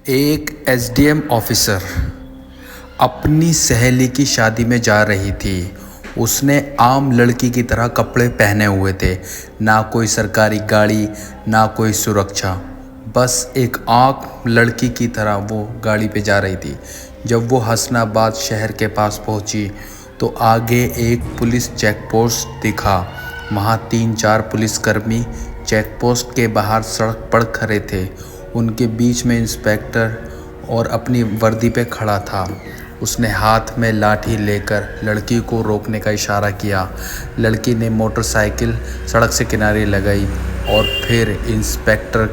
एक SDM officer अपनी सहेली की शादी में जा रही थी। उसने आम लड़की की तरह कपड़े पहने हुए थे, ना कोई सरकारी गाड़ी, ना कोई सुरक्षा, बस एक आम लड़की की तरह वो गाड़ी पे जा रही थी। जब वो हसनाबाद शहर के पास पहुंची तो आगे एक पुलिस चेकपोस्ट दिखा। वहाँ 3-4 पुलिसकर्मी चेकपोस्ट के बाहर सड़क पर खड़े थे। उनके बीच में इंस्पेक्टर और अपनी वर्दी पे खड़ा था। उसने हाथ में लाठी लेकर लड़की को रोकने का इशारा किया। लड़की ने मोटरसाइकिल सड़क से किनारे लगाई और फिर इंस्पेक्टर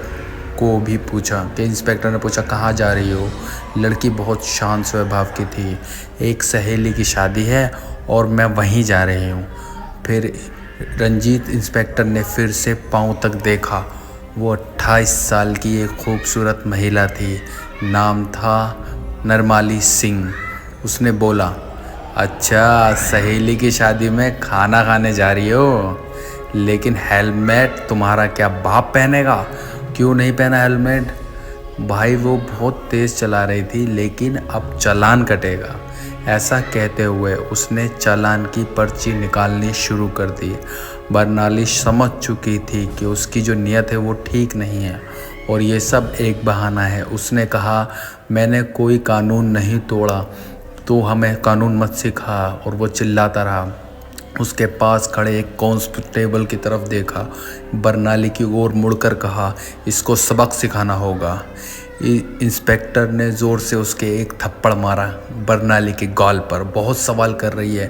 ने पूछा कहाँ जा रही हो। लड़की बहुत शांत स्वभाव की थी। एक सहेली की शादी है और मैं वहीं जा रही हूँ। फिर रंजीत इंस्पेक्टर ने फिर से पाँव तक देखा। वो 28 साल की एक खूबसूरत महिला थी। नाम था नरमाली सिंह। उसने बोला, अच्छा, सहेली की शादी में खाना खाने जा रही हो, लेकिन हेलमेट तुम्हारा क्या बाप पहनेगा? क्यों नहीं पहना हेलमेट? भाई वो बहुत तेज़ चला रही थी, लेकिन अब चालान कटेगा। ऐसा कहते हुए उसने चालान की पर्ची निकालनी शुरू कर दी। बरनाली समझ चुकी थी कि उसकी जो नीयत है वो ठीक नहीं है और ये सब एक बहाना है। उसने कहा, मैंने कोई कानून नहीं तोड़ा, तो हमें कानून मत सिखा। और वो चिल्लाता रहा। उसके पास खड़े एक कांस्टेबल की तरफ देखा। बरनाली की ओर मुड़कर कहा, इसको सबक सिखाना होगा। इंस्पेक्टर ने ज़ोर से उसके एक थप्पड़ मारा बरनाली के गाल पर। बहुत सवाल कर रही है,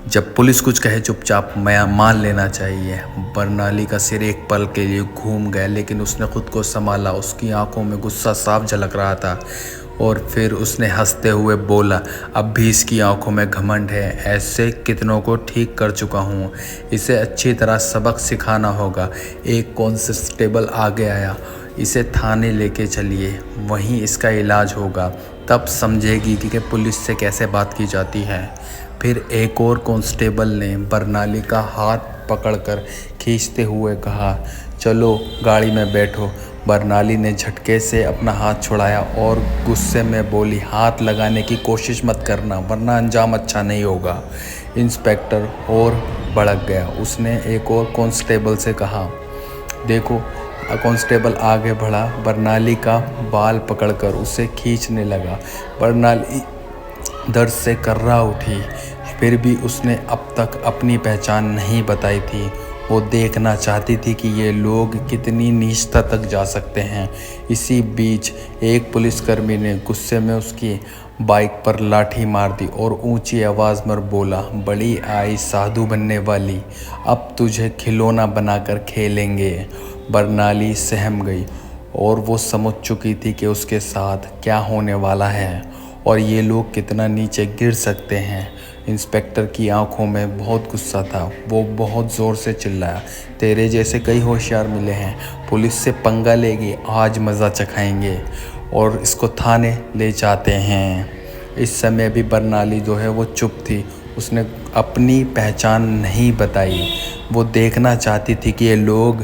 जब पुलिस कुछ कहे चुपचाप मान लेना चाहिए। बरनाली का सिर एक पल के लिए घूम गया, लेकिन उसने खुद को संभाला। उसकी आंखों में गुस्सा साफ झलक रहा था और फिर उसने हंसते हुए बोला, अब भी इसकी आंखों में घमंड है। ऐसे कितनों को ठीक कर चुका हूँ, इसे अच्छी तरह सबक सिखाना होगा। एक कांस्टेबल आगे आया, इसे थाने लेके चलिए, वहीं इसका इलाज होगा, तब समझेगी कि पुलिस से कैसे बात की जाती है। फिर एक और कांस्टेबल ने बरनाली का हाथ पकड़कर खींचते हुए कहा, चलो गाड़ी में बैठो। बरनाली ने झटके से अपना हाथ छुड़ाया और गुस्से में बोली, हाथ लगाने की कोशिश मत करना, वरना अंजाम अच्छा नहीं होगा। इंस्पेक्टर और भड़क गया। उसने एक और कांस्टेबल से कहा, देखो। कांस्टेबल आगे बढ़ा, बरनाली का बाल पकड़कर उसे खींचने लगा। बरनाली दर्द से कर्रा उठी। फिर भी उसने अब तक अपनी पहचान नहीं बताई थी। वो देखना चाहती थी कि ये लोग कितनी नीचता तक जा सकते हैं। इसी बीच एक पुलिसकर्मी ने गुस्से में उसकी बाइक पर लाठी मार दी और ऊंची आवाज़ में बोला, बड़ी आई साधु बनने वाली, अब तुझे खिलौना बनाकर खेलेंगे। बरनाली सहम गई और वो समझ चुकी थी कि उसके साथ क्या होने वाला है और ये लोग कितना नीचे गिर सकते हैं। इंस्पेक्टर की आंखों में बहुत गुस्सा था। वो बहुत ज़ोर से चिल्लाया, तेरे जैसे कई होशियार मिले हैं, पुलिस से पंगा लेगी, आज मज़ा चखाएंगे और इसको थाने ले जाते हैं। इस समय भी बरनाली जो है वो चुप थी। उसने अपनी पहचान नहीं बताई। वो देखना चाहती थी कि ये लोग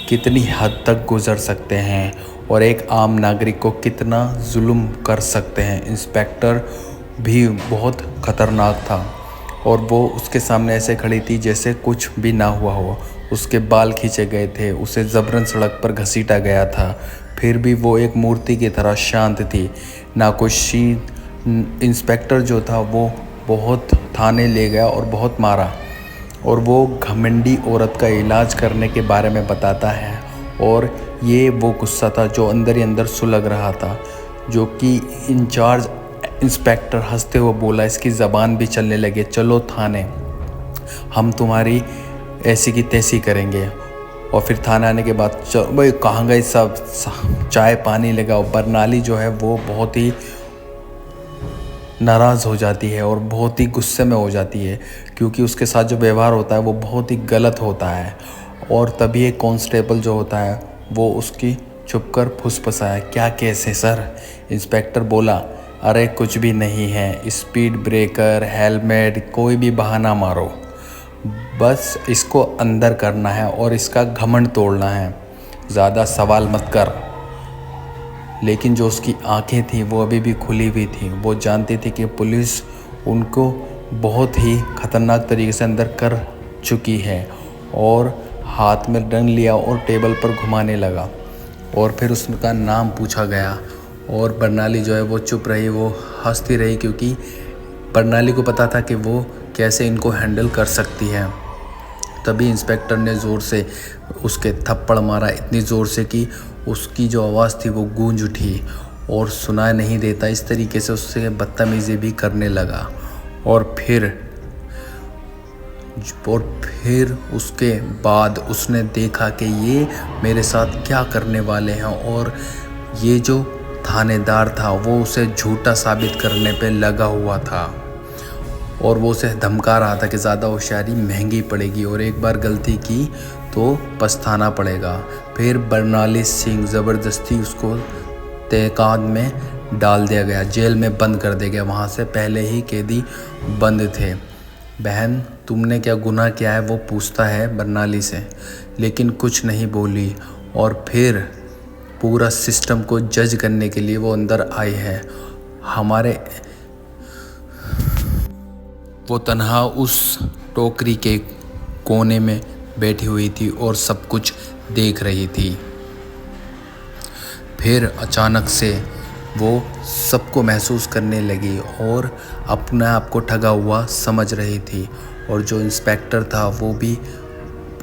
कितनी हद तक गुजर सकते हैं और एक आम नागरिक को कितना जुल्म कर सकते हैं। इंस्पेक्टर भी बहुत ख़तरनाक था और वो उसके सामने ऐसे खड़ी थी जैसे कुछ भी ना हुआ हो। उसके बाल खींचे गए थे, उसे ज़बरन सड़क पर घसीटा गया था, फिर भी वो एक मूर्ति की तरह शांत थी, ना कुछ शीन। इंस्पेक्टर जो था वो बहुत थाने ले गया और बहुत मारा और वो घमंडी औरत का इलाज करने के बारे में बताता है। और ये वो गुस्सा था जो अंदर ही अंदर सुलग रहा था, जो कि इंचार्ज इंस्पेक्टर हंसते हुए बोला, इसकी ज़बान भी चलने लगे, चलो थाने, हम तुम्हारी ऐसी की तैसी करेंगे। और फिर थाने आने के बाद भाई कहाँ गए सब, चाय पानी लगाओ। बरनाली जो है वो बहुत ही नाराज़ हो जाती है और बहुत ही गुस्से में हो जाती है, क्योंकि उसके साथ जो व्यवहार होता है वो बहुत ही गलत होता है। और तभी एक कांस्टेबल जो होता है वो उसकी छुपकर फुसफुसाया, क्या केस है सर? इंस्पेक्टर बोला, अरे कुछ भी नहीं है, स्पीड ब्रेकर, हेलमेट, कोई भी बहाना मारो, बस इसको अंदर करना है और इसका घमंड तोड़ना है, ज़्यादा सवाल मत कर। लेकिन जो उसकी आंखें थी वो अभी भी खुली हुई थी। वो जानती थी कि पुलिस उनको बहुत ही ख़तरनाक तरीके से अंदर कर चुकी है, और हाथ में डंड लिया और टेबल पर घुमाने लगा। और फिर उसका नाम पूछा गया और बर्नाली जो है वो चुप रही, वो हंसती रही, क्योंकि बर्नाली को पता था कि वो कैसे इनको हैंडल कर सकती है। तभी इंस्पेक्टर ने ज़ोर से उसके थप्पड़ मारा, इतनी ज़ोर से कि उसकी जो आवाज़ थी वो गूंज उठी और सुनाई नहीं देता। इस तरीके से उससे बदतमीज़ी भी करने लगा। और फिर उसके बाद उसने देखा कि ये मेरे साथ क्या करने वाले हैं, और ये जो थानेदार था वो उसे झूठा साबित करने पे लगा हुआ था, और वो उसे धमका रहा था कि ज़्यादा होशियारी महंगी पड़ेगी और एक बार गलती की तो पछताना पड़ेगा। फिर बर्नाली सिंह ज़बरदस्ती उसको तहखाने में डाल दिया गया, जेल में बंद कर दिया गया। वहाँ से पहले ही कैदी बंद थे। बहन, तुमने क्या गुनाह किया है, वो पूछता है बर्नाली से, लेकिन कुछ नहीं बोली। और फिर पूरा सिस्टम को जज करने के लिए वो अंदर आई है। वो तन्हा उस टोकरी के कोने में बैठी हुई थी और सब कुछ देख रही थी। फिर अचानक से वो सबको महसूस करने लगी और अपने आप को ठगा हुआ समझ रही थी। और जो इंस्पेक्टर था वो भी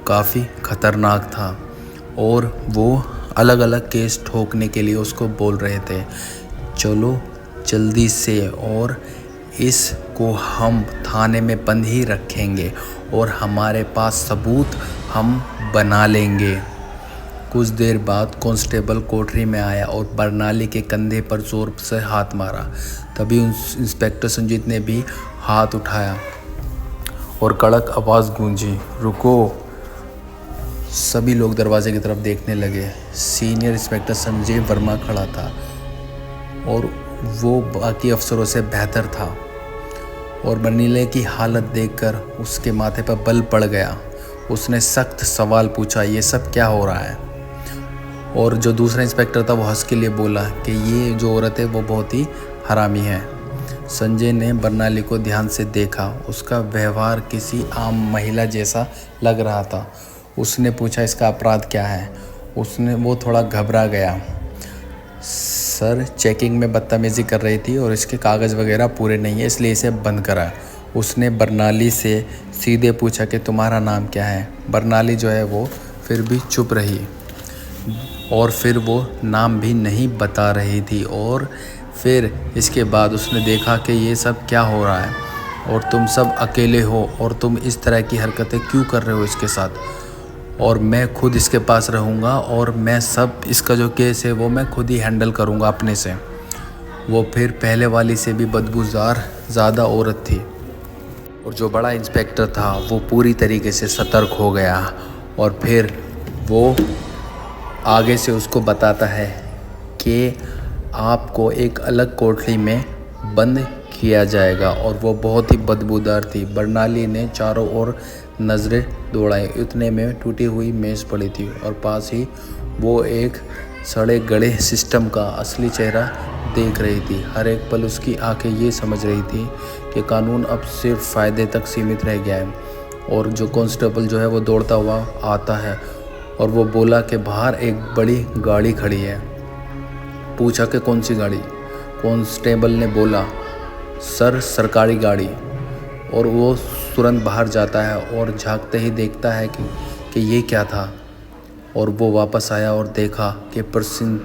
काफ़ी ख़तरनाक था, और वो अलग अलग केस ठोकने के लिए उसको बोल रहे थे, चलो जल्दी से, और इसको हम थाने में बंद ही रखेंगे और हमारे पास सबूत हम बना लेंगे। कुछ देर बाद कांस्टेबल कोठरी में आया और बर्नाली के कंधे पर जोर से हाथ मारा। तभी इंस्पेक्टर संजीत ने भी हाथ उठाया और कड़क आवाज़ गूंजी, रुको। सभी लोग दरवाजे की तरफ देखने लगे। सीनियर इंस्पेक्टर संजय वर्मा खड़ा था और वो बाकी अफसरों से बेहतर था, और बर्नाली की हालत देखकर उसके माथे पर बल पड़ गया। उसने सख्त सवाल पूछा, ये सब क्या हो रहा है? और जो दूसरा इंस्पेक्टर था वो हंस के लिए बोला कि ये जो औरत है वो बहुत ही हरामी है। संजय ने बर्नाली को ध्यान से देखा। उसका व्यवहार किसी आम महिला जैसा लग रहा था। उसने पूछा, इसका अपराध क्या है? वो थोड़ा घबरा गया। सर, चेकिंग में बदतमीज़ी कर रही थी और इसके कागज़ वगैरह पूरे नहीं है, इसलिए इसे बंद करा। उसने बर्नाली से सीधे पूछा कि तुम्हारा नाम क्या है? बर्नाली जो है वो फिर भी चुप रही, और फिर वो नाम भी नहीं बता रही थी। और फिर इसके बाद उसने देखा कि ये सब क्या हो रहा है, और तुम सब अकेले हो, और तुम इस तरह की हरकतें क्यों कर रहे हो इसके साथ, और मैं खुद इसके पास रहूँगा, और मैं सब इसका जो केस है वो मैं खुद ही हैंडल करूँगा अपने से। वो फिर पहले वाली से भी बदबूदार ज़्यादा औरत थी, और जो बड़ा इंस्पेक्टर था वो पूरी तरीके से सतर्क हो गया। और फिर वो आगे से उसको बताता है कि आपको एक अलग कोठरी में बंद किया जाएगा, और वो बहुत ही बदबूदार थी। बर्नाली ने चारों ओर नज़रें दौड़ाई। इतने में टूटी हुई मेज़ पड़ी थी, और पास ही वो एक सड़े गड़े सिस्टम का असली चेहरा देख रही थी। हर एक पल उसकी आंखें ये समझ रही थी कि कानून अब सिर्फ फ़ायदे तक सीमित रह गया है। और जो कांस्टेबल जो है वो दौड़ता हुआ आता है, और वो बोला कि बाहर एक बड़ी गाड़ी खड़ी है। पूछा कि कौन सी गाड़ी? कांस्टेबल ने बोला, सर, सरकारी गाड़ी। और वो तुरंत बाहर जाता है और झांकते ही देखता है कि ये क्या था। और वो वापस आया और देखा कि प्रसिद्ध,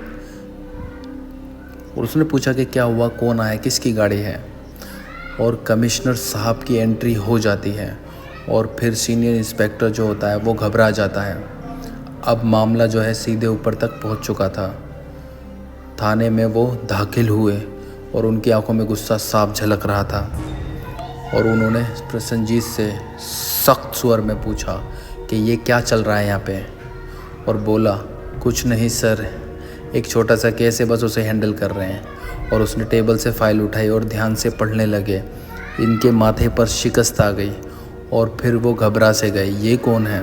और उसने पूछा कि क्या हुआ, कौन आया, किसकी गाड़ी है? और कमिश्नर साहब की एंट्री हो जाती है। और फिर सीनियर इंस्पेक्टर जो होता है वो घबरा जाता है। अब मामला जो है सीधे ऊपर तक पहुंच चुका था। थाने में वो दाखिल हुए और उनकी आंखों में गुस्सा साफ झलक रहा था, और उन्होंने प्रसन्नजीत से सख्त स्वर में पूछा कि ये क्या चल रहा है यहाँ पे? और बोला, कुछ नहीं सर, एक छोटा सा केस है, बस उसे हैंडल कर रहे हैं। और उसने टेबल से फाइल उठाई और ध्यान से पढ़ने लगे। इनके माथे पर शिकस्त आ गई और फिर वो घबरा से गए। ये कौन है?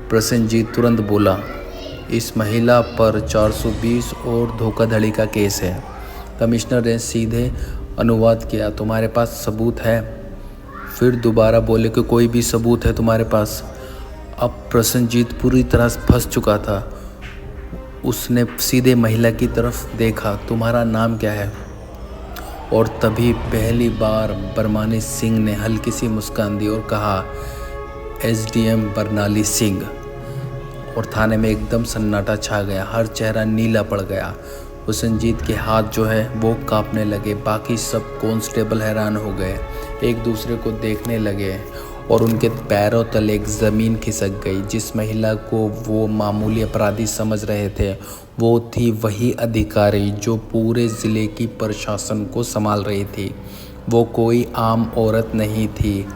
प्रसन्नजीत तुरंत बोला, इस महिला पर 420 और धोखाधड़ी का केस है। कमिश्नर ने सीधे अनुवाद किया, तुम्हारे पास सबूत है? फिर दोबारा बोले कि कोई भी सबूत है तुम्हारे पास? अब प्रसन्नजीत पूरी तरह फंस चुका था। उसने सीधे महिला की तरफ देखा, तुम्हारा नाम क्या है? और तभी पहली बार बरमानी सिंह ने हल्की सी मुस्कान दी और कहा, एसडीएम बरनाली सिंह। और थाने में एकदम सन्नाटा छा गया, हर चेहरा नीला पड़ गया। प्रसन्नजीत के हाथ जो है वो कांपने लगे। बाकी सब कांस्टेबल हैरान हो गए, एक दूसरे को देखने लगे और उनके पैरों तले एक ज़मीन खिसक गई। जिस महिला को वो मामूली अपराधी समझ रहे थे वो थी वही अधिकारी जो पूरे ज़िले की प्रशासन को संभाल रही थी। वो कोई आम औरत नहीं थी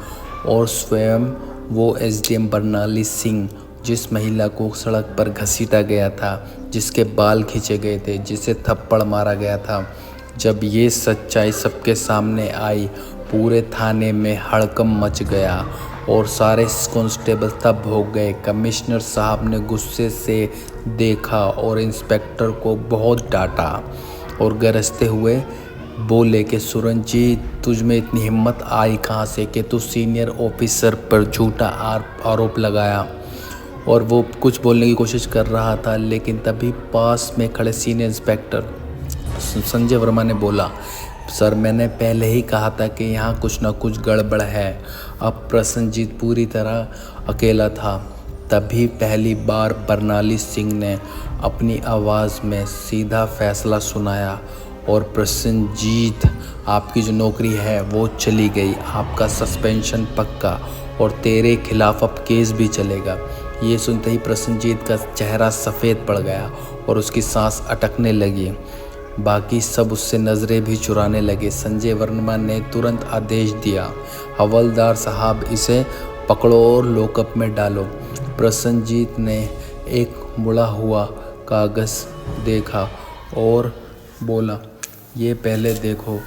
और स्वयं वो एसडीएम बरनाली सिंह, जिस महिला को सड़क पर घसीटा गया था, जिसके बाल खींचे गए थे, जिसे थप्पड़ मारा गया था। जब ये सच्चाई सबके सामने आई पूरे थाने में हड़कंप मच गया और सारे कांस्टेबल तब हो गए। कमिश्नर साहब ने गुस्से से देखा और इंस्पेक्टर को बहुत डांटा और गरजते हुए बोले कि सुरंजीत, तुझ में इतनी हिम्मत आई कहाँ से कि तू सीनियर ऑफिसर पर झूठा आरोप लगाया? और वो कुछ बोलने की कोशिश कर रहा था, लेकिन तभी पास में खड़े सीनियर इंस्पेक्टर संजय वर्मा ने बोला, सर मैंने पहले ही कहा था कि यहाँ कुछ ना कुछ गड़बड़ है। अब प्रसन्नजीत पूरी तरह अकेला था। तभी पहली बार बरनाली सिंह ने अपनी आवाज़ में सीधा फैसला सुनाया और प्रसन्नजीत, आपकी जो नौकरी है वो चली गई, आपका सस्पेंशन पक्का और तेरे खिलाफ अब केस भी चलेगा। ये सुनते ही प्रसन्नजीत का चेहरा सफ़ेद पड़ गया और उसकी सांस अटकने लगी। बाकी सब उससे नज़रें भी चुराने लगे। संजय वर्मा ने तुरंत आदेश दिया, हवलदार साहब इसे पकड़ो और लॉकअप में डालो। प्रसन्नजीत ने एक मुड़ा हुआ कागज़ देखा और बोला, ये पहले देखो,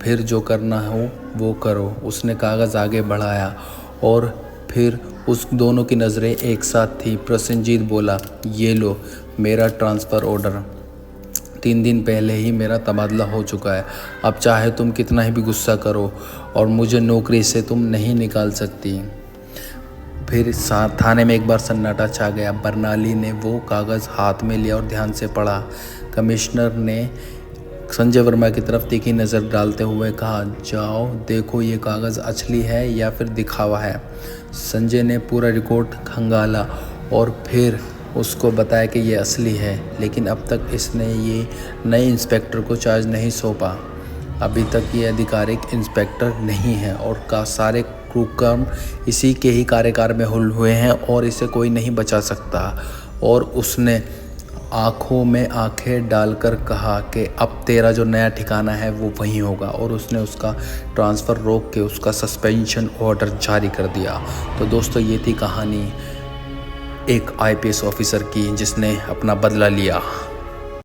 फिर जो करना हो वो करो। उसने कागज़ आगे बढ़ाया और फिर उस दोनों की नज़रें एक साथ थी। प्रसन्नजीत बोला, ये लो मेरा ट्रांसफ़र ऑर्डर, 3 दिन पहले ही मेरा तबादला हो चुका है। अब चाहे तुम कितना ही भी गुस्सा करो और मुझे नौकरी से तुम नहीं निकाल सकती। फिर थाने में एक बार सन्नाटा छा गया। बरनाली ने वो कागज़ हाथ में लिया और ध्यान से पढ़ा। कमिश्नर ने संजय वर्मा की तरफ तीखी नज़र डालते हुए कहा, जाओ देखो ये कागज़ असली है या फिर दिखावा है। संजय ने पूरा रिकॉर्ड खंगाला और फिर उसको बताया कि ये असली है, लेकिन अब तक इसने ये नए इंस्पेक्टर को चार्ज नहीं सौंपा। अभी तक ये आधिकारिक इंस्पेक्टर नहीं है और का सारे कुकर्म इसी के ही कार्यकाल में हुए हैं और इसे कोई नहीं बचा सकता। और उसने आँखों में आंखें डालकर कहा कि अब तेरा जो नया ठिकाना है वो वहीं होगा, और उसने उसका ट्रांसफ़र रोक के उसका सस्पेंशन ऑर्डर जारी कर दिया। तो दोस्तों ये थी कहानी एक आईपीएस ऑफिसर की जिसने अपना बदला लिया।